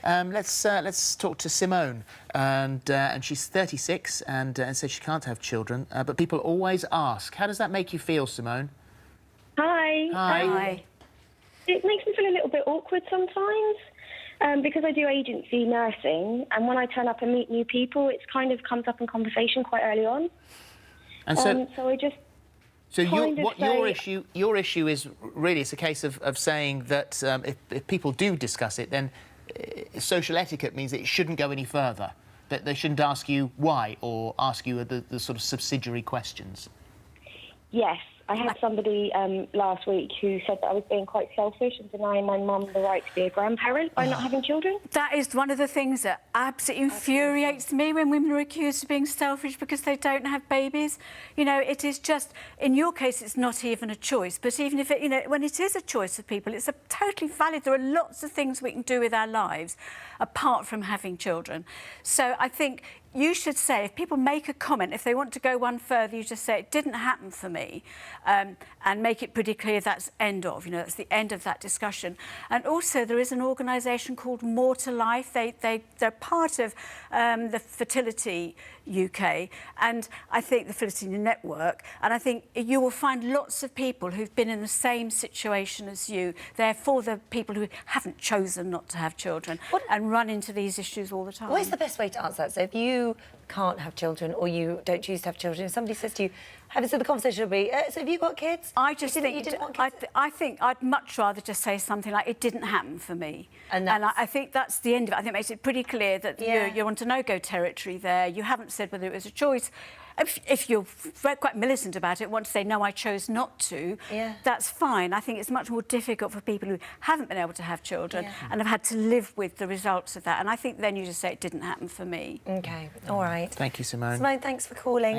Let's talk to Simone, and she's 36 and says she can't have children, but people always ask. How does that make you feel, Simone? Hi. Hi. It makes me feel a little bit awkward sometimes because I do agency nursing, and when I turn up and meet new people, it kind of comes up in conversation quite early on. And so I just your issue is really, it's a case of saying that if people do discuss it, then social etiquette means that it shouldn't go any further, that they shouldn't ask you why or ask you the sort of subsidiary questions. Yes. I had somebody last week who said that I was being quite selfish and denying my mum the right to be a grandparent by not having children. That is one of the things that absolutely infuriates me when women are accused of being selfish because they don't have babies. You know, it is just, in your case, it's not even a choice. But even if it, you know, when it is a choice of people, it's totally valid. There are lots of things we can do with our lives apart from having children. So I think you should say, if people make a comment, if they want to go one further, you just say, it didn't happen for me, and make it pretty clear that's end of, you know, that's the end of that discussion. And also, there is an organisation called More to Life. They're part of the Fertility UK, and I think the Fertility Network, and I think you will find lots of people who've been in the same situation as you. They're for the people who haven't chosen not to have children and run into these issues all the time. What is the best way to answer that? So if you can't have children or you don't choose to have children, if somebody says to you, so the conversation will be, so have you got kids? I just think you didn't want kids? I think I'd much rather just say something like, it didn't happen for me. And I think that's the end of it. I think it makes it pretty clear that you're on to no-go territory there. You haven't said whether it was a choice. If you're quite militant about it, want to say, no, I chose not to, that's fine. I think it's much more difficult for people who haven't been able to have children and have had to live with the results of that. And I think then you just say, it didn't happen for me. OK, all right. Thank you, Simone. Simone, thanks for calling.